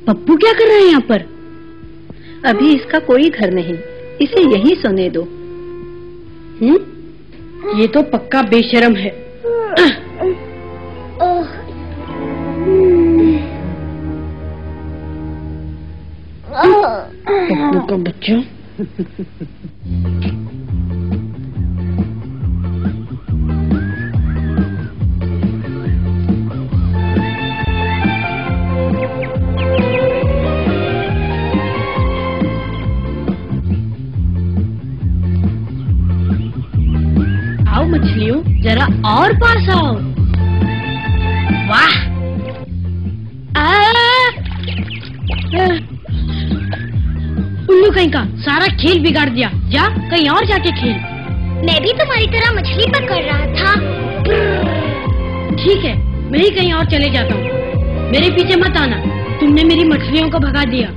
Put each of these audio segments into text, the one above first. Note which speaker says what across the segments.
Speaker 1: पप्पू क्या कर रहे हैं यहाँ पर?
Speaker 2: अभी इसका कोई घर नहीं, इसे यहीं सोने दो।
Speaker 1: ये तो पक्का बेशर्म है। पप्पू का बच्चा। मछलियों जरा और पास आओ। वाह! उल्लू कहीं का सारा खेल बिगाड़ दिया। जा कहीं और जाके खेल।
Speaker 3: मैं भी तुम्हारी तरह मछली पकड़ रहा था।
Speaker 1: ठीक है, मैं ही कहीं और चले जाता हूँ। मेरे पीछे मत आना, तुमने मेरी मछलियों को भगा दिया।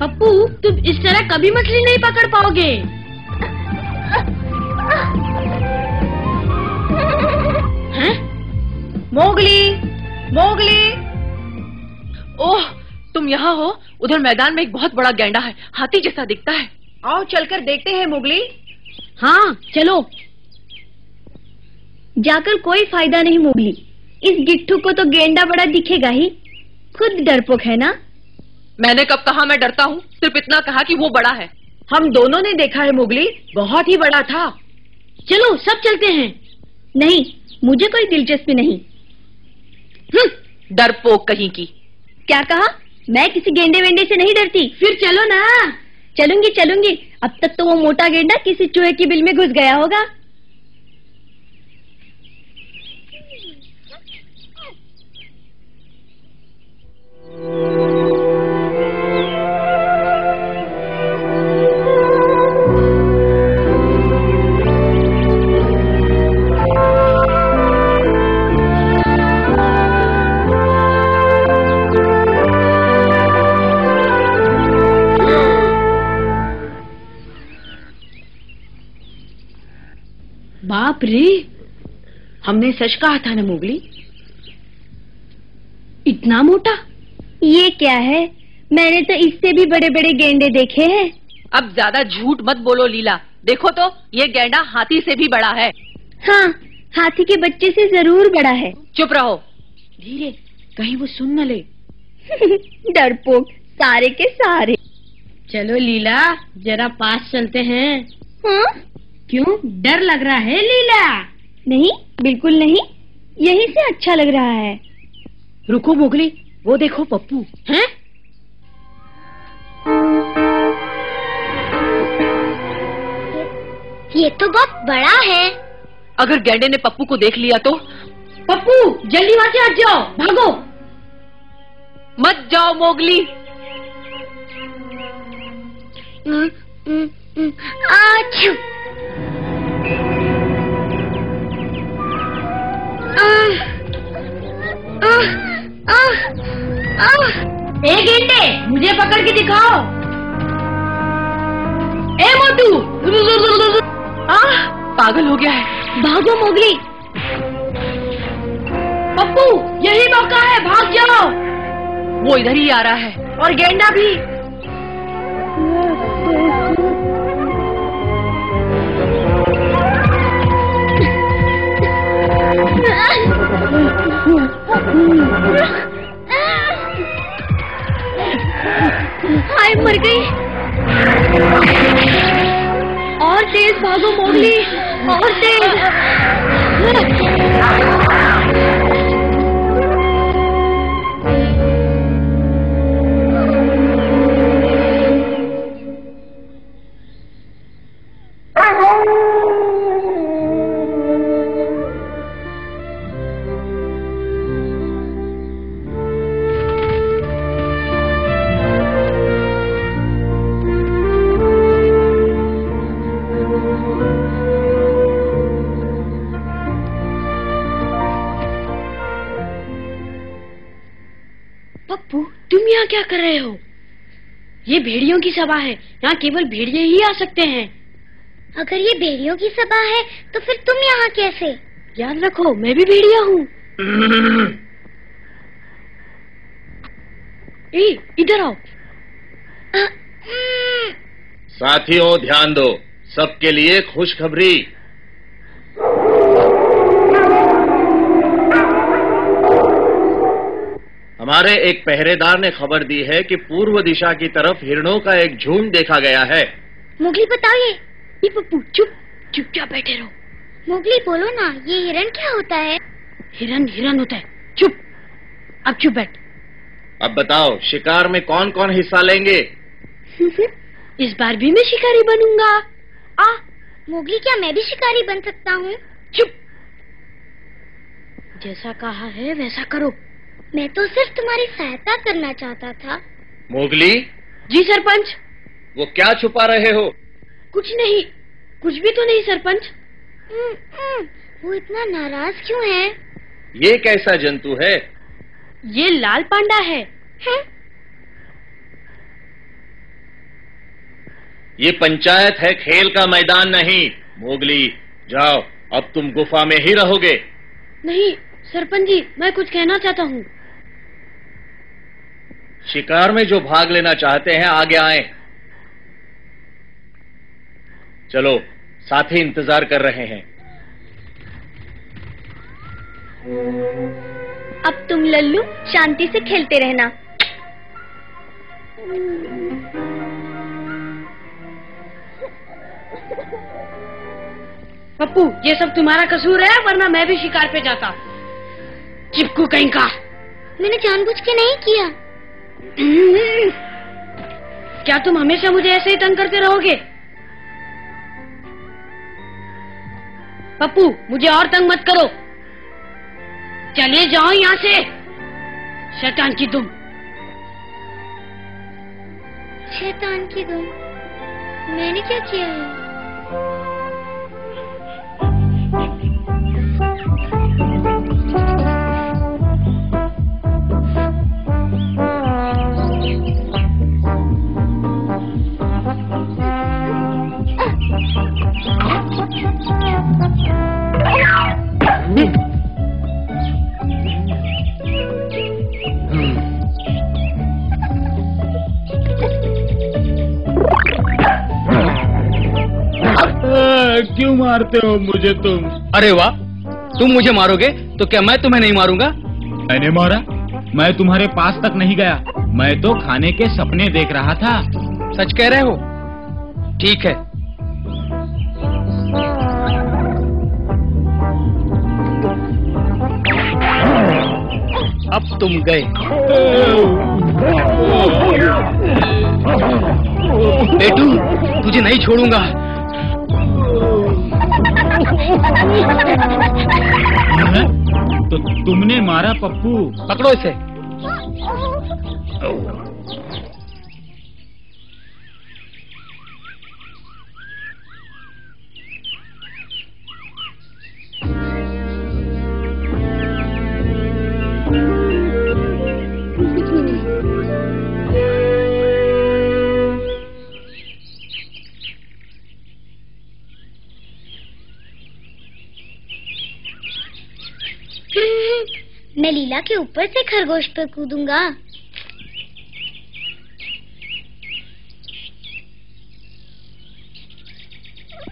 Speaker 1: पप्पू, तुम इस तरह कभी मछली नहीं पकड़ पाओगे। हैं? Mowgli, Mowgli.
Speaker 4: ओह, तुम यहाँ हो? उधर मैदान में एक बहुत बड़ा गैंडा है, हाथी जैसा दिखता है।
Speaker 2: आओ चलकर देखते हैं मोगली।
Speaker 1: हाँ चलो।
Speaker 3: जाकर कोई फायदा नहीं मोगली, इस गिट्ठू को तो गेंडा बड़ा दिखेगा ही, खुद डरपोक है ना।
Speaker 4: मैंने कब कहा मैं डरता हूँ, सिर्फ इतना कहा कि वो बड़ा है।
Speaker 2: हम दोनों ने देखा है मोगली, बहुत ही बड़ा था।
Speaker 1: चलो सब चलते हैं।
Speaker 3: नहीं, मुझे कोई दिलचस्पी नहीं।
Speaker 4: डरपोक कहीं की।
Speaker 3: क्या कहा? मैं किसी गेंडे वेंडे से नहीं डरती।
Speaker 1: फिर चलो ना।
Speaker 3: चलूंगी चलूंगी। अब तक तो वो मोटा गेंडा किसी चूहे की बिल में घुस गया होगा।
Speaker 1: बाप रे,
Speaker 2: हमने सच कहा था ना मोगली।
Speaker 1: इतना मोटा?
Speaker 3: ये क्या है? मैंने तो इससे भी बड़े बड़े गेंडे देखे हैं।
Speaker 4: अब ज्यादा झूठ मत बोलो लीला, देखो तो ये गैंडा हाथी से भी बड़ा है।
Speaker 3: हाँ, हाथी के बच्चे से जरूर बड़ा है।
Speaker 4: चुप रहो।
Speaker 2: धीरे, कहीं वो सुन न ले।
Speaker 3: डरपोक सारे के सारे।
Speaker 1: चलो लीला, जरा पास चलते हैं।
Speaker 3: हाँ?
Speaker 1: क्यों, डर लग रहा है लीला?
Speaker 3: नहीं, बिल्कुल नहीं, यहीं से अच्छा लग रहा है।
Speaker 2: रुको मोगली, वो देखो पप्पू।
Speaker 1: हैं?
Speaker 3: ये तो बहुत बड़ा है।
Speaker 4: अगर गैंडे ने पप्पू को देख लिया तो?
Speaker 1: पप्पू, जल्दी वहाँ से हट जाओ, भागो।
Speaker 4: मत जाओ मोगली।
Speaker 3: आछू।
Speaker 1: ए गेंडे, मुझे पकड़ के दिखाओ। ए मोटू।
Speaker 4: पागल हो गया है।
Speaker 3: भागो मोगली।
Speaker 1: पप्पू, यही मौका है, भाग जाओ।
Speaker 4: वो इधर ही आ रहा है।
Speaker 1: और गेंडा भी।
Speaker 3: हाय, मर गई। और तेज भागो मोगली, और तेज।
Speaker 1: पप्पू, तुम यहाँ क्या कर रहे हो? ये भेड़ियों की सभा है, यहाँ केवल भेड़िए ही आ सकते हैं।
Speaker 3: अगर ये भेड़ियों की सभा है तो फिर तुम यहाँ कैसे?
Speaker 1: याद रखो मैं भी भेड़िया हूँ। इधर आओ।
Speaker 5: साथियों ध्यान दो, सबके लिए खुशखबरी। हमारे एक पहरेदार ने खबर दी है कि पूर्व दिशा की तरफ हिरणों का एक झुंड देखा गया है।
Speaker 3: मोगली बताओ ये
Speaker 1: पप्पू चुपचाप बैठे रहो।
Speaker 3: मोगली बोलो ना, ये हिरण क्या होता है?
Speaker 1: हिरन होता है। चुप, अब चुप बैठ।
Speaker 5: अब बताओ शिकार में कौन कौन हिस्सा लेंगे?
Speaker 1: इस बार भी मैं शिकारी बनूंगा।
Speaker 3: मोगली क्या मैं भी शिकारी बन सकता हूँ?
Speaker 1: चुप, जैसा कहा है वैसा करो।
Speaker 3: मैं तो सिर्फ तुम्हारी सहायता करना चाहता था।
Speaker 5: मोगली।
Speaker 1: जी सरपंच।
Speaker 5: वो क्या छुपा रहे हो?
Speaker 1: कुछ नहीं, कुछ भी तो नहीं सरपंच।
Speaker 3: वो इतना नाराज क्यों है?
Speaker 5: ये कैसा जंतु है?
Speaker 1: ये लाल पांडा है।
Speaker 5: ये पंचायत है, खेल का मैदान नहीं। मोगली जाओ, अब तुम गुफा में ही रहोगे।
Speaker 1: नहीं सरपंच जी, मैं कुछ कहना चाहता हूँ।
Speaker 5: शिकार में जो भाग लेना चाहते हैं आगे आएं। चलो, साथी इंतजार कर रहे हैं।
Speaker 3: अब तुम लल्लू शांति से खेलते रहना।
Speaker 1: पप्पू ये सब तुम्हारा कसूर है, वरना मैं भी शिकार पे जाता। चिपकू कहीं का।
Speaker 3: मैंने जानबूझ के नहीं किया।
Speaker 1: क्या तुम हमेशा मुझे ऐसे ही तंग करते रहोगे? पप्पू मुझे और तंग मत करो। चले जाओ यहाँ से, शैतान की तुम।
Speaker 3: शैतान की तुम? मैंने क्या किया है?
Speaker 6: क्यों मारते हो मुझे तुम?
Speaker 7: अरे वाह, तुम मुझे मारोगे तो क्या मैं तुम्हें नहीं मारूंगा?
Speaker 6: मैंने मारा? मैं तुम्हारे पास तक नहीं गया, मैं तो खाने के सपने देख रहा था।
Speaker 7: सच कह रहे हो? ठीक है। अब तुम गए। बेटू तुझे नहीं छोड़ूंगा।
Speaker 6: तो तुमने मारा पप्पू?
Speaker 7: पकड़ो इसे।
Speaker 3: मैं लीला के ऊपर से खरगोश पर कूदूंगा।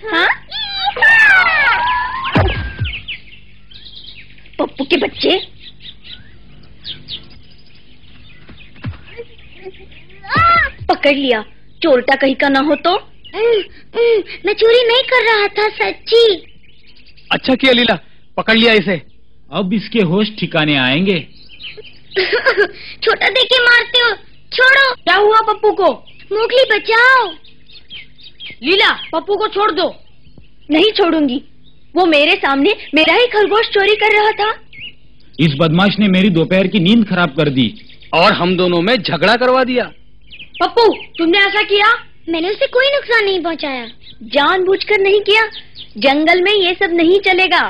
Speaker 3: हाँ? पप्पू के बच्चे, पकड़ लिया। चोरटा कहीं का ना हो तो। मैं चोरी नहीं कर रहा था, सच्ची।
Speaker 7: अच्छा किया लीला, पकड़ लिया इसे।
Speaker 6: अब इसके होश ठिकाने आएंगे।
Speaker 3: छोटा देख के मारते हो, छोड़ो।
Speaker 1: क्या हुआ पप्पू को?
Speaker 3: मोगली बचाओ।
Speaker 1: लीला पप्पू को छोड़ दो।
Speaker 3: नहीं छोड़ूंगी, वो मेरे सामने मेरा ही खरगोश चोरी कर रहा था।
Speaker 6: इस बदमाश ने मेरी दोपहर की नींद खराब कर दी
Speaker 7: और हम दोनों में झगड़ा करवा दिया।
Speaker 1: पप्पू तुमने ऐसा किया?
Speaker 3: मैंने उसे कोई नुकसान नहीं पहुंचाया, जानबूझकर नहीं किया। जंगल में ये सब नहीं चलेगा।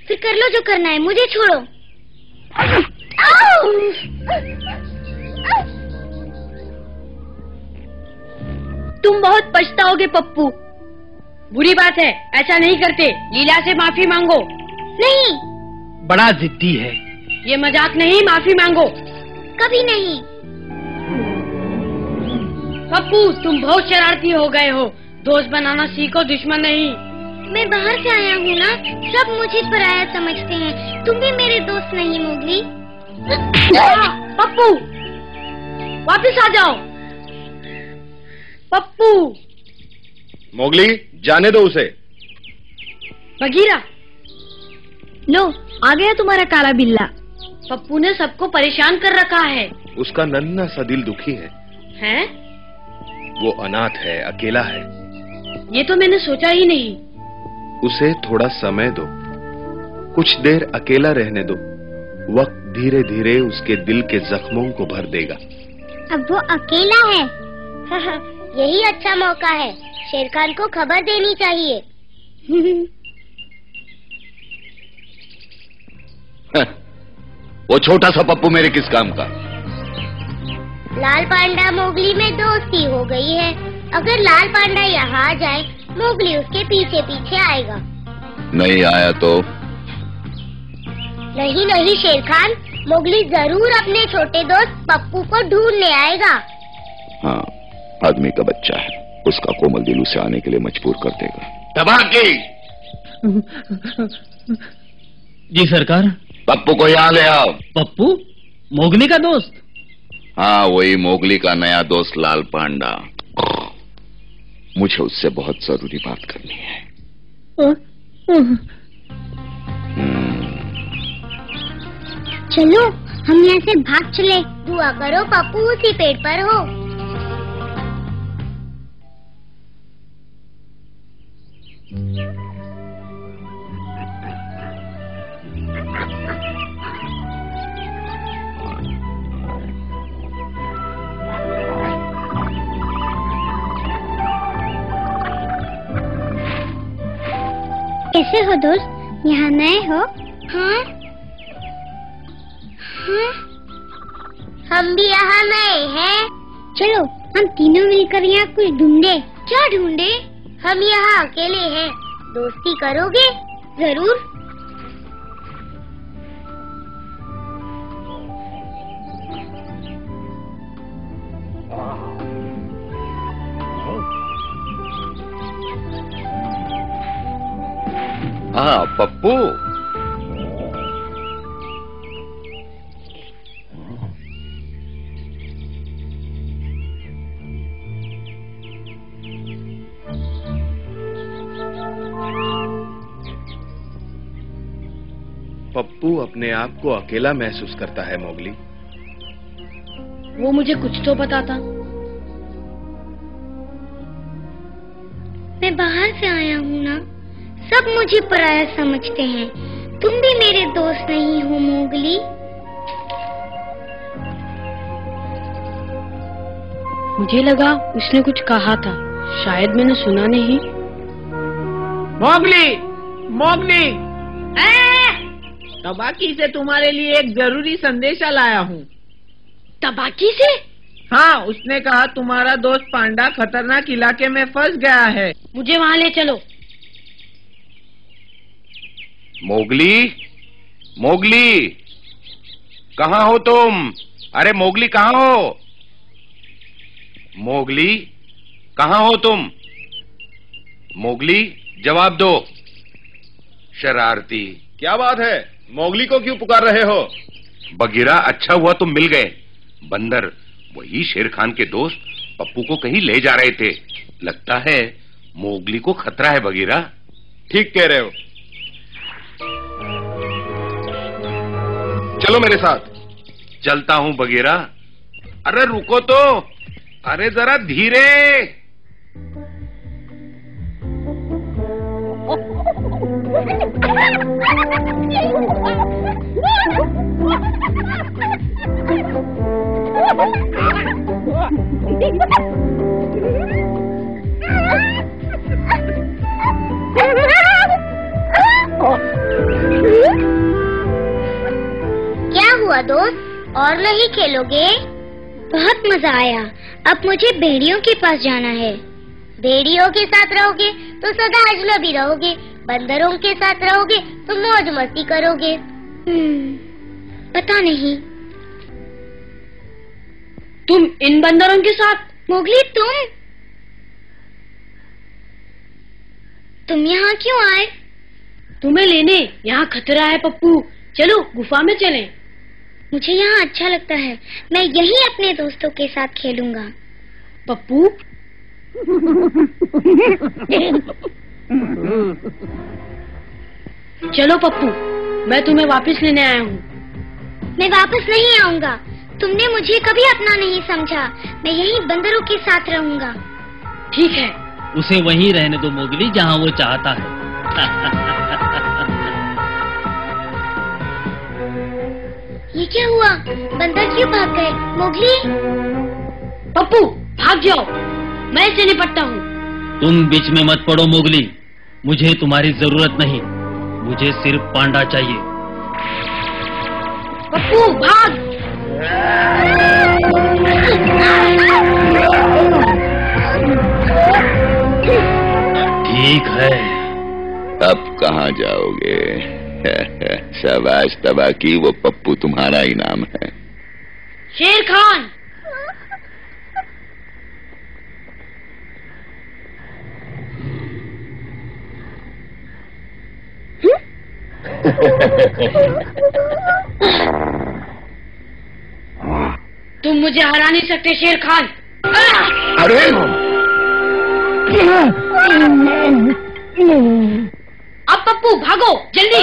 Speaker 3: फिर कर लो जो करना है, मुझे छोड़ो। तुम बहुत पछताओगे पप्पू।
Speaker 1: बुरी बात है, ऐसा नहीं करते। लीला से माफी मांगो।
Speaker 3: नहीं।
Speaker 7: बड़ा जिद्दी है।
Speaker 1: ये मजाक नहीं, माफी मांगो।
Speaker 3: कभी नहीं।
Speaker 1: पप्पू, तुम बहुत शरारती हो गए हो। दोस्त बनाना सीखो, दुश्मन नहीं।
Speaker 3: मैं बाहर से आया हूँ ना, सब मुझे पराया समझते हैं। तुम भी मेरे दोस्त नहीं मोगली।
Speaker 1: पप्पू, वापस आ जाओ। पप्पू।
Speaker 5: मोगली, जाने दो उसे।
Speaker 1: बगीरा,
Speaker 2: लो आ गया तुम्हारा काला बिल्ला।
Speaker 1: पप्पू ने सबको परेशान कर रखा है।
Speaker 5: उसका नन्हा सा दिल दुखी है।
Speaker 1: हैं?
Speaker 5: वो अनाथ है, अकेला है।
Speaker 1: ये तो मैंने सोचा ही नहीं।
Speaker 5: उसे थोड़ा समय दो, कुछ देर अकेला रहने दो। वक्त धीरे धीरे उसके दिल के जख्मों को भर देगा।
Speaker 3: अब वो अकेला है। यही अच्छा मौका है, शेर खान को खबर देनी चाहिए।
Speaker 5: वो छोटा सा पप्पू मेरे किस काम का?
Speaker 3: लाल पांडा मोगली में दोस्ती हो गई है। अगर लाल पांडा यहाँ आ जाए, मोगली उसके पीछे पीछे आएगा।
Speaker 5: नहीं आया तो?
Speaker 3: नहीं नहीं शेर खान, मोगली जरूर अपने छोटे दोस्त पप्पू को ढूंढने आएगा।
Speaker 8: हाँ, आदमी का बच्चा है, उसका कोमल दिल उसे आने के लिए मजबूर कर देगा।
Speaker 5: तबाकी!
Speaker 6: जी सरकार।
Speaker 8: पप्पू को यहाँ ले आओ।
Speaker 6: पप्पू, मोगली का दोस्त?
Speaker 8: हाँ, वही मोगली का नया दोस्त लाल पांडा। मुझे उससे बहुत जरूरी बात करनी है।
Speaker 3: चलो हम यहाँ से भाग चले। दुआ करो पप्पू उसी पेड़ पर हो। कैसे हो दोस्त, यहाँ नए हो? हाँ? हाँ? हम भी यहाँ नए हैं। चलो हम तीनों मिलकर यहाँ कुछ ढूंढे। क्या ढूंढे? हम यहाँ अकेले हैं, दोस्ती करोगे? जरूर।
Speaker 8: हाँ पप्पू,
Speaker 5: पप्पू अपने आप को अकेला महसूस करता है मोगली।
Speaker 1: वो मुझे कुछ तो बताता।
Speaker 3: मैं बाहर से आया हूँ ना, सब मुझे पराया समझते हैं। तुम भी मेरे दोस्त नहीं हो मोगली।
Speaker 1: मुझे लगा उसने कुछ कहा था, शायद मैंने सुना नहीं।
Speaker 9: मोगली, मोगली, तबाकी से तुम्हारे लिए एक जरूरी संदेशा लाया हूँ।
Speaker 1: तबाकी से?
Speaker 9: हाँ, उसने कहा तुम्हारा दोस्त पांडा खतरनाक इलाके में फंस गया है।
Speaker 1: मुझे वहाँ ले चलो।
Speaker 5: मोगली, मोगली, कहाँ हो तुम? अरे मोगली कहाँ हो? मोगली, कहाँ हो तुम? मोगली, जवाब दो। शरारती, क्या बात है? मोगली को क्यों पुकार रहे हो? बगीरा, अच्छा हुआ तुम मिल गए। बंदर, वही शेर खान के दोस्त पप्पू को कहीं ले जा रहे थे। लगता है मोगली को खतरा है बगीरा। ठीक कह रहे हो। चलो मेरे साथ। चलता हूं बगीरा। अरे रुको तो, अरे जरा धीरे।
Speaker 3: क्या हुआ दोस्त, और नहीं खेलोगे? बहुत मजा आया। अब मुझे भेड़ियों के पास जाना है। भेड़ियों के साथ रहोगे तो सदा अजनबी रहोगे, बंदरों के साथ रहोगे तो मौज मस्ती करोगे। पता नहीं।
Speaker 1: तुम इन बंदरों के साथ?
Speaker 3: मोगली तुम यहाँ क्यों आए?
Speaker 1: तुम्हें लेने। यहाँ खतरा है पप्पू, चलो गुफा में चलें।
Speaker 3: मुझे यहाँ अच्छा लगता है, मैं यहीं अपने दोस्तों के साथ खेलूंगा।
Speaker 1: पप्पू चलो पप्पू, मैं तुम्हें वापस लेने आया हूँ।
Speaker 3: मैं वापस नहीं आऊंगा, तुमने मुझे कभी अपना नहीं समझा। मैं यहीं बंदरों के साथ रहूंगा।
Speaker 1: ठीक है।
Speaker 7: उसे वहीं रहने दो मोगली, जहाँ वो चाहता है।
Speaker 3: ये क्या हुआ? बंदर क्यों भाग गए? मोगली,
Speaker 1: पप्पू भाग जाओ, मैं इससे निपटता हूँ।
Speaker 7: तुम बीच में मत पड़ो मोगली, मुझे तुम्हारी जरूरत नहीं, मुझे सिर्फ पांडा चाहिए।
Speaker 1: पप्पू भाग।
Speaker 7: ठीक है।
Speaker 8: अब कहाँ जाओगे? शाबाश तबाकी, वो पप्पू तुम्हारा इनाम है।
Speaker 1: शेर खान। तुम मुझे हरा नहीं सकते शेर खान।
Speaker 8: अरे
Speaker 1: अब पप्पू भागो जल्दी।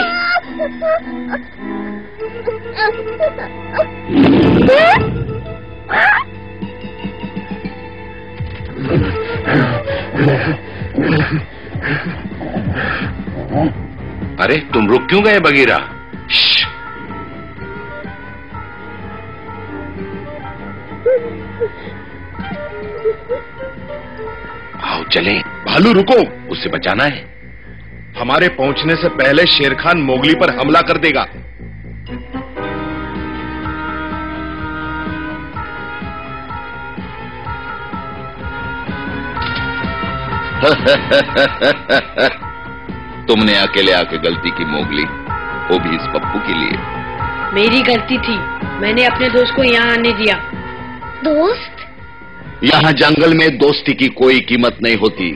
Speaker 5: अरे तुम रुक क्यों गए बगीरा? आओ चले।
Speaker 10: भालू रुको,
Speaker 5: उसे बचाना है।
Speaker 10: हमारे पहुंचने से पहले शेर खान मोगली पर हमला कर देगा।
Speaker 8: तुमने अकेले आके गलती की मोगली, वो भी इस पप्पू के लिए।
Speaker 1: मेरी गलती थी, मैंने अपने दोस्त को यहाँ आने दिया।
Speaker 3: दोस्त?
Speaker 8: यहाँ जंगल में दोस्ती की कोई कीमत नहीं होती।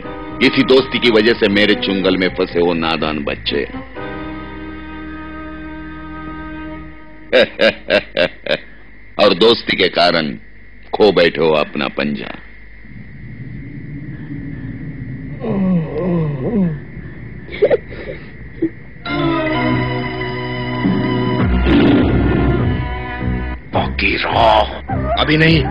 Speaker 8: इसी दोस्ती की वजह से मेरे चुंगल में फंसे हो नादान बच्चे। और दोस्ती के कारण खो बैठे हो अपना पंजा।
Speaker 5: बगीरा,
Speaker 10: अभी नहीं।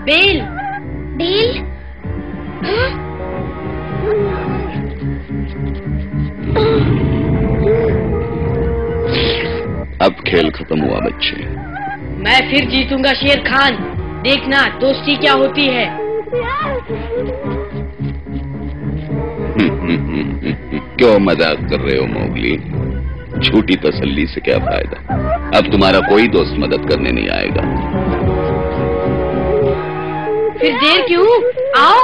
Speaker 1: बेल।
Speaker 3: बेल? हाँ?
Speaker 8: अब खेल खत्म हुआ बच्चे।
Speaker 1: मैं फिर जीतूंगा शेर खान, देखना दोस्ती क्या होती है।
Speaker 8: क्यों मजाक कर रहे हो मोगली? झूठी तसल्ली से क्या फायदा? अब तुम्हारा कोई दोस्त मदद करने नहीं आएगा।
Speaker 1: फिर देर क्यों? आओ।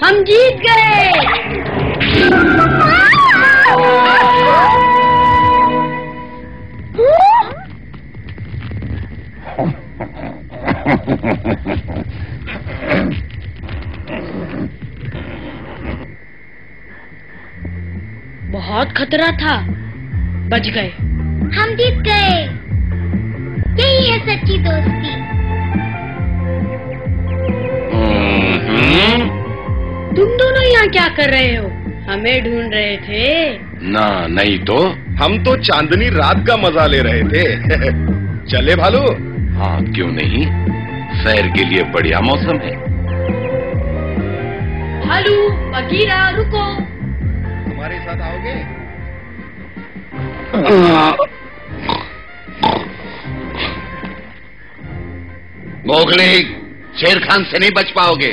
Speaker 1: हम जीत गए। बहुत खतरा था, बच गए।
Speaker 3: हम जीत गए। यही यही है सच्ची दोस्ती।
Speaker 1: तुम दोनों यहाँ क्या कर रहे हो? हमें ढूंढ रहे थे?
Speaker 5: ना नहीं तो
Speaker 10: हम तो चांदनी रात का मजा ले रहे थे। चले भालू?
Speaker 5: हाँ क्यों नहीं, सैर के लिए बढ़िया मौसम है।
Speaker 1: भालू, बगीरा, रुको।
Speaker 10: हमारे साथ आओगे?
Speaker 8: मोगली, शेर खान से नहीं बच पाओगे।